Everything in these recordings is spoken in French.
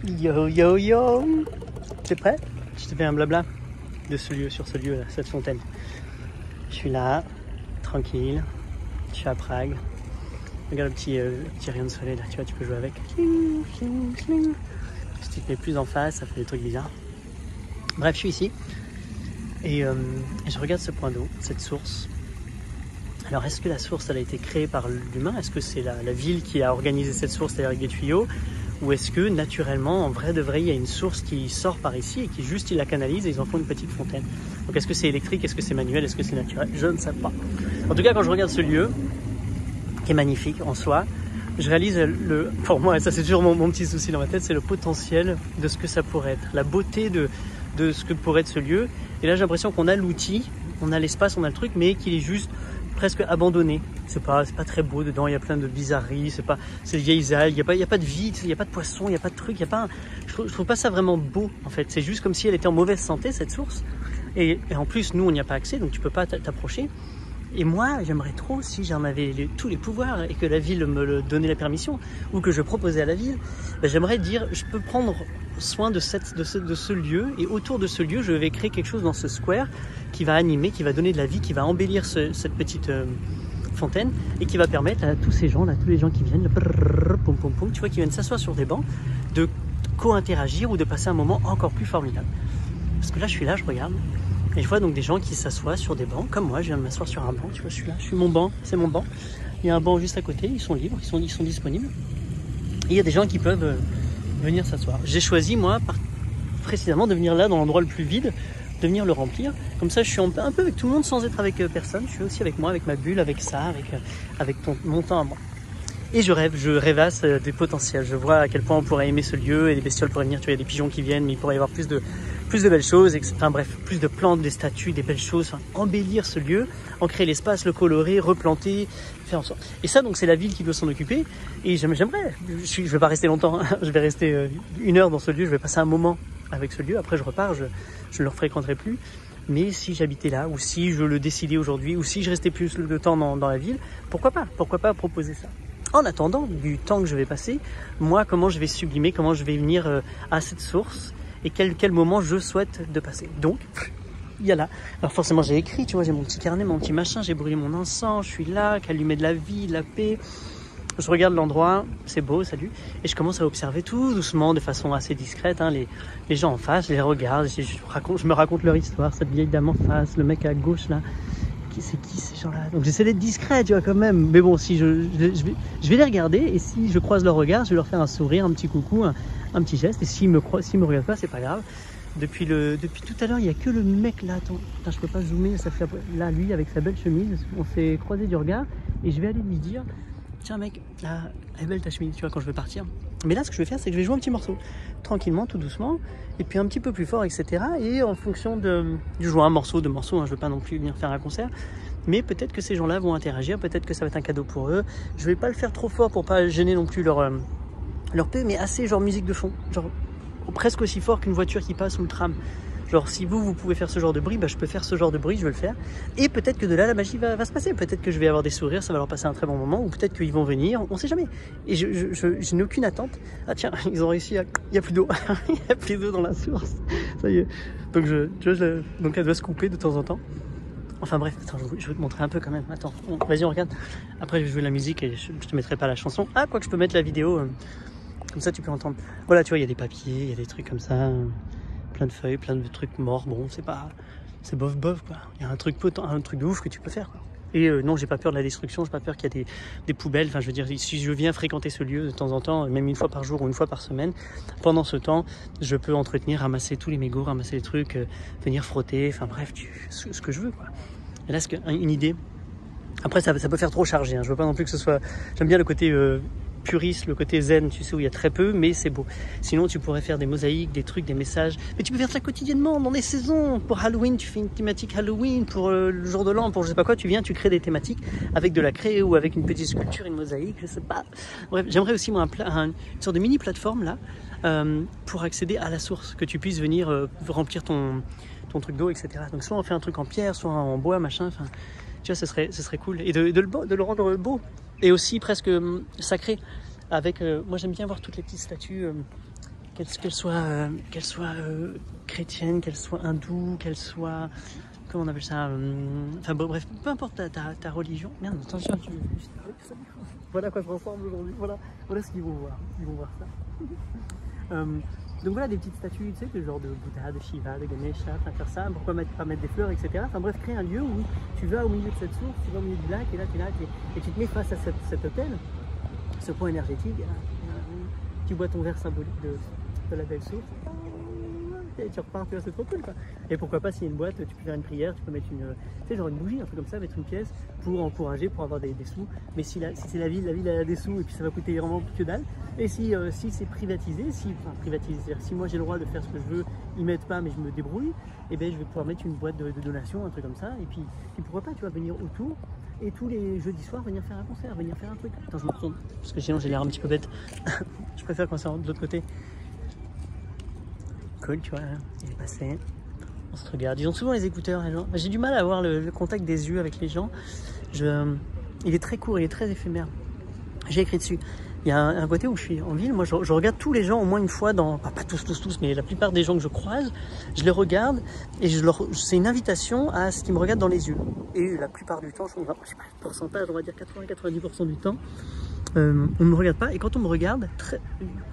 Yo yo yo. T'es prêt? Je te fais un blabla de ce lieu, sur ce lieu là, cette fontaine. Je suis là, tranquille, je suis à Prague. Regarde le petit rayon de soleil là, tu vois, tu peux jouer avec. Cling, cling, cling. Si tu te mets plus en face, ça fait des trucs bizarres. Bref, je suis ici et je regarde ce point d'eau, cette source. Alors, est-ce que la source, elle a été créée par l'humain? Est-ce que c'est la ville qui a organisé cette source, c'est-à-dire avec des tuyaux? Ou est-ce que, naturellement, en vrai de vrai, il y a une source qui sort par ici et qui juste, ils la canalisent et ils en font une petite fontaine? Donc, est-ce que c'est électrique? Est-ce que c'est manuel? Est-ce que c'est naturel? Je ne sais pas. En tout cas, quand je regarde ce lieu, qui est magnifique en soi, je réalise pour moi, et ça c'est toujours mon petit souci dans ma tête, c'est le potentiel de ce que ça pourrait être, la beauté de ce que pourrait être ce lieu. Et là j'ai l'impression qu'on a l'outil, on a l'espace, on a le truc, mais qu'il est juste presque abandonné. C'est pas très beau dedans, il y a plein de bizarreries, c'est des vieilles algues, il y a pas de vie, il y a pas de poisson, il y a pas de truc, je trouve pas ça vraiment beau en fait. C'est juste comme si elle était en mauvaise santé cette source. Et en plus nous on n'y a pas accès, donc tu peux pas t'approcher. Et moi, j'aimerais trop, si j'en avais tous les pouvoirs et que la ville me donnait la permission, ou que je proposais à la ville, ben j'aimerais dire, je peux prendre soin de ce lieu, et autour de ce lieu, je vais créer quelque chose dans ce square qui va animer, qui va donner de la vie, qui va embellir cette petite fontaine, et qui va permettre à tous ces gens, là, tous les gens qui viennent, tu vois, qui viennent s'asseoir sur des bancs, de co-interagir ou de passer un moment encore plus formidable. Parce que là, je suis là, je regarde. Et je vois donc des gens qui s'assoient sur des bancs, comme moi, je viens de m'asseoir sur un banc, tu vois, je suis là, je suis mon banc, c'est mon banc. Il y a un banc juste à côté, ils sont libres, ils sont disponibles. Et il y a des gens qui peuvent venir s'asseoir. J'ai choisi, moi, précisément, de venir là, dans l'endroit le plus vide, de venir le remplir. Comme ça, je suis un peu avec tout le monde sans être avec personne. Je suis aussi avec moi, avec ma bulle, avec ça, avec mon temps à moi. Et je rêvasse des potentiels. Je vois à quel point on pourrait aimer ce lieu et les bestioles pourraient venir. Tu vois, il y a des pigeons qui viennent, mais il pourrait y avoir plus de belles choses, enfin bref, plus de plantes, des statues, des belles choses, enfin, embellir ce lieu, en créer l'espace, le colorer, replanter, faire en sorte. Et ça, donc, c'est la ville qui doit s'en occuper. Et j'aimerais, je vais pas rester longtemps, hein. Je vais rester 1 heure dans ce lieu, je vais passer un moment avec ce lieu. Après, je repars, je ne le fréquenterai plus. Mais si j'habitais là, ou si je le décidais aujourd'hui, ou si je restais plus de temps dans la ville, pourquoi pas proposer ça? En attendant du temps que je vais passer, moi, comment je vais sublimer, comment je vais venir à cette source, et quel moment je souhaite de passer. Donc, il y a là. Alors forcément, j'ai écrit, tu vois, j'ai mon petit carnet, mon petit machin, j'ai brûlé mon encens, je suis là, qu'allumer de la vie, de la paix. Je regarde l'endroit, c'est beau, salut, et je commence à observer tout doucement, de façon assez discrète, hein, les gens en face, je les regarde, je me raconte leur histoire, cette vieille dame en face, le mec à gauche là. C'est qui ces gens-là? Donc j'essaie d'être discret, tu vois, quand même. Mais bon, si je vais les regarder, et si je croise leur regard, je vais leur faire un sourire, un petit coucou, un petit geste. Et s'ils me regardent pas, c'est pas grave. Depuis tout à l'heure, il n'y a que le mec là. Attends, je peux pas zoomer. Ça fait là, lui, avec sa belle chemise, on s'est croisé du regard. Et je vais aller lui dire, tiens mec, là, elle est belle ta chemise, tu vois, quand je vais partir. Mais là, ce que je vais faire, c'est que je vais jouer un petit morceau, tranquillement, tout doucement, et puis un petit peu plus fort, etc. Et en fonction je joue un morceau, hein, je ne veux pas non plus venir faire un concert, mais peut-être que ces gens-là vont interagir, peut-être que ça va être un cadeau pour eux. Je vais pas le faire trop fort pour pas gêner non plus leur paix, mais assez genre musique de fond, genre presque aussi fort qu'une voiture qui passe ou le tram. Genre si vous pouvez faire ce genre de bruit, bah, je peux faire ce genre de bruit, je vais le faire. Et peut-être que de là, la magie va se passer. Peut-être que je vais avoir des sourires, ça va leur passer un très bon moment. Ou peut-être qu'ils vont venir, on sait jamais. Et je n'ai aucune attente. Ah tiens, ils ont réussi il n'y a plus d'eau. Il n'y a plus d'eau dans la source. Ça y est. Donc, donc elle doit se couper de temps en temps. Enfin bref, attends, je vais te montrer un peu quand même. Attends, vas-y on regarde. Après je vais jouer la musique et je te mettrai pas la chanson. Ah, quoi que je peux mettre la vidéo. Comme ça tu peux entendre. Voilà, tu vois, il y a des papiers, il y a des trucs comme ça. Plein de feuilles, plein de trucs morts. Bon, c'est bof quoi. Il y a un truc de ouf que tu peux faire quoi. Et non, j'ai pas peur de la destruction, j'ai pas peur qu'il y ait des poubelles. Enfin, je veux dire, si je viens fréquenter ce lieu de temps en temps, même 1 fois par jour ou 1 fois par semaine, pendant ce temps, je peux entretenir, ramasser tous les mégots, ramasser les trucs, venir frotter. Enfin bref, ce que je veux quoi. Et là, c'est une idée. Après, ça peut faire trop chargé. Hein. Je veux pas non plus que ce soit. J'aime bien le côté puriste, le côté zen, tu sais, où il y a très peu, mais c'est beau. Sinon, tu pourrais faire des mosaïques, des trucs, des messages. Mais tu peux faire ça quotidiennement, dans des saisons. Pour Halloween, tu fais une thématique Halloween. Pour le jour de l'an, pour je sais pas quoi, tu viens, tu crées des thématiques avec de la craie ou avec une petite sculpture, une mosaïque, je sais pas. Bref, j'aimerais aussi, moi, une sorte de mini plateforme, là, pour accéder à la source, que tu puisses venir remplir ton truc d'eau, etc. Donc, soit on fait un truc en pierre, soit en bois, machin, enfin, tu vois, ce serait cool. Et de le rendre beau. Et aussi presque sacré, avec, moi j'aime bien voir toutes les petites statues qu'elle soit chrétienne, qu'elle soit hindoue, qu'elle soit, comment on appelle ça, enfin bon, bref, peu importe ta religion. Merde, attention, voilà à quoi je ressemble aujourd'hui, voilà ce qu'ils vont voir, ils vont voir ça. Donc voilà des petites statues, tu sais, de genre de Bouddha, de Shiva, de Ganesha, enfin faire ça, pourquoi pas mettre des fleurs, etc. Enfin bref, créer un lieu où tu vas au milieu de cette source, tu vas au milieu du lac, et là tu es là, et tu te mets face à cet hôtel, ce point énergétique, et là, tu bois ton verre symbolique de la belle source, et tu repars, tu vois, c'est trop cool quoi. Et pourquoi pas, s'il y a une boîte, tu peux faire une prière, tu peux mettre tu sais, genre une bougie, un truc comme ça, mettre une pièce pour encourager, pour avoir des sous. Mais si c'est la ville elle a des sous et puis ça va coûter vraiment que dalle. Et si c'est privatisé, c'est-à-dire si moi j'ai le droit de faire ce que je veux, ils mettent pas mais je me débrouille, et ben je vais pouvoir mettre une boîte de donation, un truc comme ça. Et puis pourquoi pas, tu vas venir autour et tous les jeudis soirs venir faire un concert, venir faire un truc. Attends, je me retourne parce que sinon j'ai l'air un petit peu bête. Je préfère quand c'est de l'autre côté. Cool, tu vois, il est passé, on se regarde. Ils ont souvent les écouteurs, les gens. J'ai du mal à avoir le contact des yeux avec les gens. Il est très court, il est très éphémère. J'ai écrit dessus. Il y a un côté où je suis en ville, moi je regarde tous les gens au moins une fois dans, pas tous, mais la plupart des gens que je croise, je les regarde et c'est une invitation à ce qu'ils me regardent dans les yeux. Et la plupart du temps, je sais pas le pourcentage, on va dire 80-90% du temps, on ne me regarde pas, et quand on me regarde,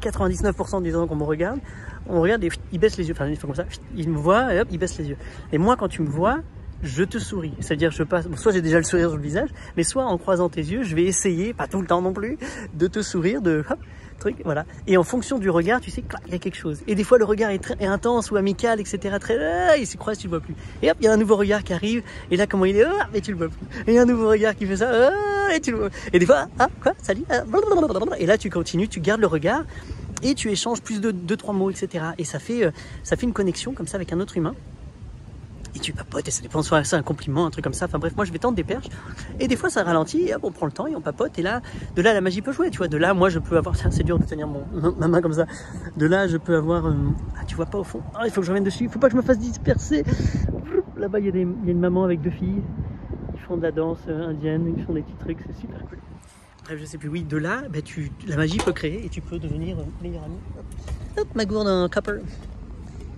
99% des gens qu'on me regarde, on regarde et ils baissent les yeux, enfin ils font comme ça, ils me voient et hop, ils baissent les yeux. Et moi quand tu me vois, je te souris, c'est-à-dire je passe, soit j'ai déjà le sourire sur le visage, mais soit en croisant tes yeux, je vais essayer, pas tout le temps non plus, de te sourire, de hop, truc, voilà. Et en fonction du regard, tu sais, il y a quelque chose. Et des fois le regard est intense ou amical, etc. Il se croise, tu le vois plus. Et hop, il y a un nouveau regard qui arrive, et là comment il est, et tu le vois plus. Et il y a un nouveau regard qui fait ça, et tu le vois. Et des fois, quoi, salut, et là tu continues, tu gardes le regard, et tu échanges plus de 2-3 mots, etc. Et ça fait une connexion comme ça avec un autre humain. Et tu papotes, et ça dépend, soit c'est un compliment, un truc comme ça. Enfin bref, moi je vais tendre des perches, et des fois ça ralentit, et hop, on prend le temps et on papote, et là, de là la magie peut jouer, tu vois. De là, moi je peux avoir, c'est dur de tenir ma main comme ça. De là, je peux avoir, tu vois pas au fond. Il faut que je revienne dessus, il faut pas que je me fasse disperser. Là-bas, il y a une maman avec 2 filles, qui font de la danse indienne, qui font des petits trucs, c'est super cool. Bref, je sais plus, oui, de là, la magie peut créer, et tu peux devenir meilleur ami. Hop, ma gourde en copper.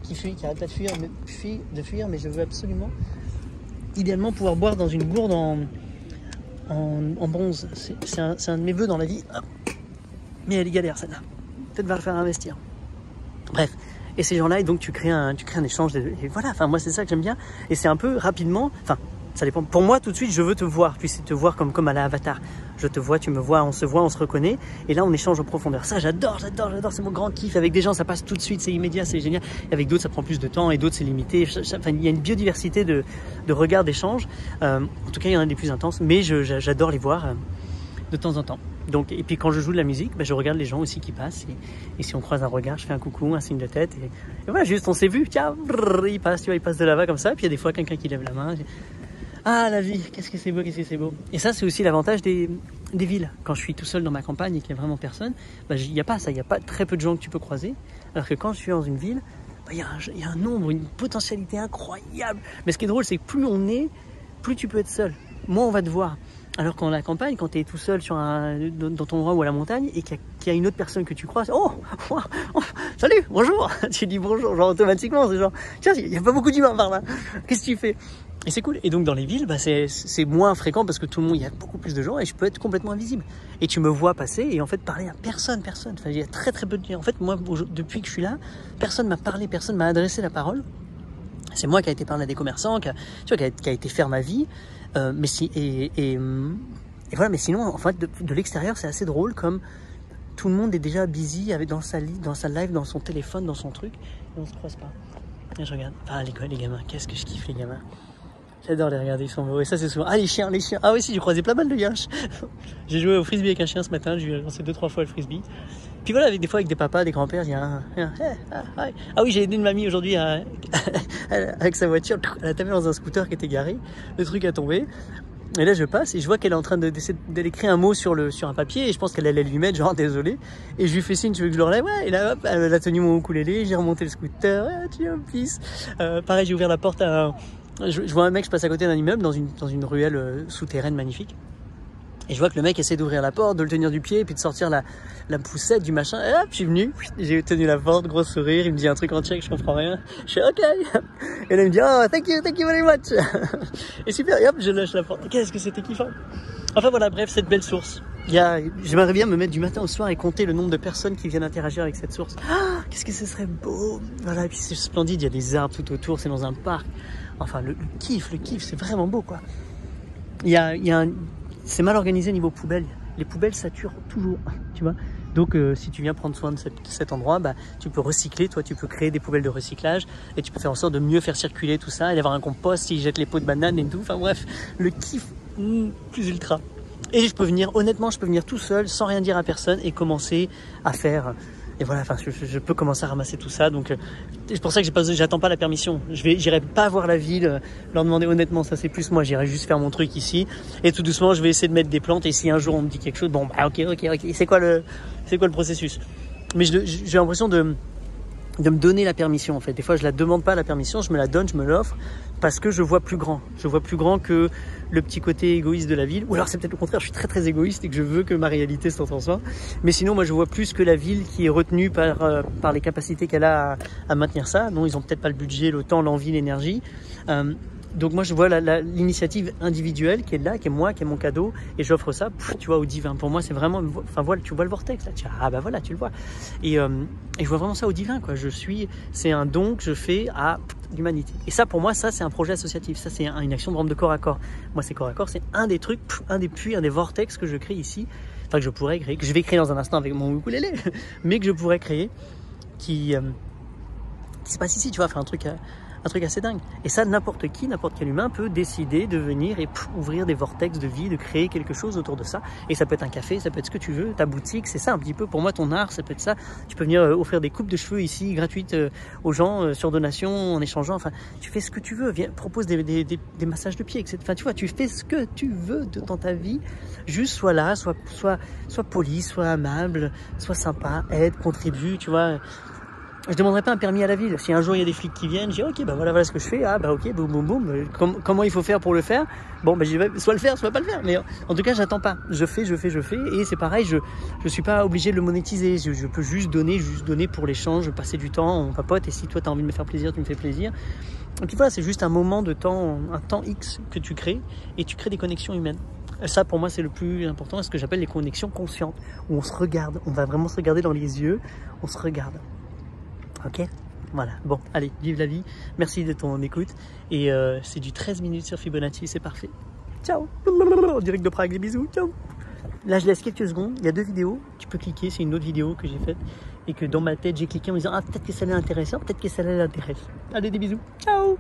Qui arrête pas de fuir, mais je veux absolument, idéalement, pouvoir boire dans une gourde en bronze. C'est un de mes vœux dans la vie. Mais elle est galère, celle-là. Peut-être va le faire investir. Bref, et ces gens-là, et donc tu crées un échange, et voilà, enfin moi c'est ça que j'aime bien, et c'est un peu rapidement, enfin ça dépend, pour moi tout de suite je veux te voir, puis c'est te voir comme à la Avatar. Je te vois, tu me vois, on se reconnaît, et là on échange en profondeur. Ça j'adore, c'est mon grand kiff. Avec des gens ça passe tout de suite, c'est immédiat, c'est génial. Et avec d'autres ça prend plus de temps, et d'autres c'est limité. Enfin, il y a une biodiversité de regards, d'échanges. En tout cas il y en a des plus intenses, mais j'adore les voir de temps en temps. Donc, et puis quand je joue de la musique, je regarde les gens aussi qui passent, et si on croise un regard, je fais un coucou, un signe de tête, et voilà, juste on s'est vu, tiens, il passe, tu vois, il passe de là-bas comme ça, puis il y a des fois quelqu'un qui lève la main. Ah, la vie, qu'est-ce que c'est beau. Et ça, c'est aussi l'avantage des villes. Quand je suis tout seul dans ma campagne et qu'il n'y a vraiment personne, il n'y a pas ça, il n'y a pas très peu de gens que tu peux croiser. Alors que quand je suis dans une ville, il y a un nombre, une potentialité incroyable. Mais ce qui est drôle, c'est que plus on est, plus tu peux être seul. Moins on va te voir. Alors qu'en la campagne, quand tu es tout seul dans ton endroit ou à la montagne, et qu'il y a une autre personne que tu croises, oh, salut, bonjour, tu dis bonjour, genre automatiquement, c'est genre, tiens, il n'y a pas beaucoup d'humains par là, qu'est-ce que tu fais? Et c'est cool. Et donc dans les villes, c'est moins fréquent parce que tout le monde, il y a beaucoup plus de gens, et je peux être complètement invisible. Et tu me vois passer et en fait parler à personne. Enfin, il y a très très peu de gens. En fait, moi, depuis que je suis là, personne m'a parlé, personne m'a adressé la parole. C'est moi qui a été parler à des commerçants, qui a été faire ma vie. Et voilà, mais sinon, en fait, de l'extérieur, c'est assez drôle, comme tout le monde est déjà busy dans sa live, dans son téléphone, dans son truc, et on se croise pas. Et je regarde. Ah, les gamins, qu'est-ce que je kiffe, les gamins. J'adore les regarder, ils sont beaux. Et ça, c'est souvent. Ah, les chiens. Ah oui, si, j'ai croisé plein mal de yinches. J'ai joué au frisbee avec un chien ce matin, j'ai lancé 2-3 fois le frisbee. Puis voilà, des fois avec des papas, des grands-pères, il y a ah oui, j'ai aidé une mamie aujourd'hui avec sa voiture, elle a tapé dans un scooter qui était garé, le truc a tombé. Et là je passe et je vois qu'elle est en train d'aller écrire un mot sur un papier, et je pense qu'elle allait lui mettre genre désolé, et je lui fais signe, tu veux que je le relève? Ouais, et là hop, elle a tenu mon ukulélé, j'ai remonté le scooter, ouais, tu vois, please. Pareil, j'ai ouvert la porte je vois un mec, je passe à côté d'un immeuble dans une ruelle souterraine magnifique. Et je vois que le mec essaie d'ouvrir la porte, de le tenir du pied, puis de sortir la poussette du machin. Et hop, je suis venu, j'ai tenu la porte, gros sourire, il me dit un truc en tchèque, je comprends rien. Je fais OK. Et là il me dit oh thank you very much. Et super, et hop, je lâche la porte. Qu'est-ce que c'était kiffant. Enfin voilà, bref, cette belle source. J'aimerais bien me mettre du matin au soir et compter le nombre de personnes qui viennent interagir avec cette source. Ah, qu'est-ce que ce serait beau. Voilà, et puis c'est splendide, il y a des arbres tout autour, c'est dans un parc. Enfin, le kiff, c'est vraiment beau, quoi. C'est mal organisé niveau poubelle. Les poubelles saturent toujours, tu vois. Donc, si tu viens prendre soin de cet endroit, bah, tu peux recycler, toi, tu peux créer des poubelles de recyclage et tu peux faire en sorte de mieux faire circuler tout ça et d'avoir un compost, s'ils jettent les pots de banane et tout. Enfin bref, le kiff plus ultra. Et honnêtement, je peux venir tout seul, sans rien dire à personne et commencer à faire. Et voilà, enfin, je peux commencer à ramasser tout ça. Donc, c'est pour ça que j'attends pas la permission. J'irai pas voir la ville, leur demander honnêtement, ça c'est plus moi. J'irai juste faire mon truc ici. Et tout doucement, je vais essayer de mettre des plantes. Et si un jour on me dit quelque chose, bon, bah, ok. C'est quoi le processus? Mais j'ai l'impression de me donner la permission, en fait. Des fois, je la demande pas la permission, je me la donne, je me l'offre. Parce que je vois plus grand. Je vois plus grand que le petit côté égoïste de la ville. Ou alors c'est peut-être le contraire, je suis très très égoïste et que je veux que ma réalité se transforme. Mais sinon, moi je vois plus que la ville qui est retenue par les capacités qu'elle a à maintenir ça. Non, ils ont peut-être pas le budget, le temps, l'envie, l'énergie. Donc moi je vois l'initiative individuelle qui est là, qui est moi, qui est mon cadeau. Et j'offre ça, tu vois, au divin. Pour moi c'est vraiment, enfin voilà, tu vois le vortex là. Ah bah voilà, tu le vois. Et je vois vraiment ça au divin, quoi. C'est un don que je fais à l'humanité. Et ça, pour moi, ça, c'est un projet associatif. Ça, c'est une action de vente de corps à corps. Moi, c'est corps à corps. C'est un des trucs, un des puits, un des vortex que je crée ici. Enfin, que je pourrais créer, que je vais créer dans un instant avec mon ukulélé, mais que je pourrais créer, qui se passe ici, tu vois, faire un truc assez dingue. Et ça, n'importe quel humain peut décider de venir et ouvrir des vortex de vie, de créer quelque chose autour de ça. Et ça peut être un café, ça peut être ce que tu veux, ta boutique, c'est ça un petit peu. Pour moi, ton art, ça peut être ça. Tu peux venir offrir des coupes de cheveux ici, gratuites aux gens, sur donation, en échangeant. Enfin, tu fais ce que tu veux. Viens, propose des massages de pieds, etc. Enfin, tu vois, tu fais ce que tu veux dans ta vie. Juste sois là, sois poli, sois amable, sois sympa, aide, contribue, tu vois. Je demanderai pas un permis à la ville. Si un jour il y a des flics qui viennent, je dis ok, bah voilà ce que je fais. Ah bah ok, boum boum boum. Comment il faut faire pour le faire? Bon bah je vais soit le faire, soit pas le faire. Mais en tout cas, j'attends pas. Je fais. Et c'est pareil, je suis pas obligé de le monétiser. Je peux juste donner pour l'échange, passer du temps, on papote. Et si toi t'as envie de me faire plaisir, tu me fais plaisir. Et puis voilà, c'est juste un moment de temps, un temps X que tu crées et tu crées des connexions humaines. Ça, pour moi, c'est le plus important, ce que j'appelle les connexions conscientes, où on se regarde, on va vraiment se regarder dans les yeux, on se regarde. Ok, voilà, bon, allez, vive la vie, merci de ton écoute, et c'est du 13 minutes sur Fibonacci, c'est parfait. Ciao, en direct de Prague, des bisous, ciao. Là, je laisse quelques secondes, il y a 2 vidéos, tu peux cliquer, c'est une autre vidéo que j'ai faite, et que dans ma tête, j'ai cliqué en me disant, ah, peut-être que ça l'intéresse, peut-être que ça l'intéresse. Allez, des bisous, ciao.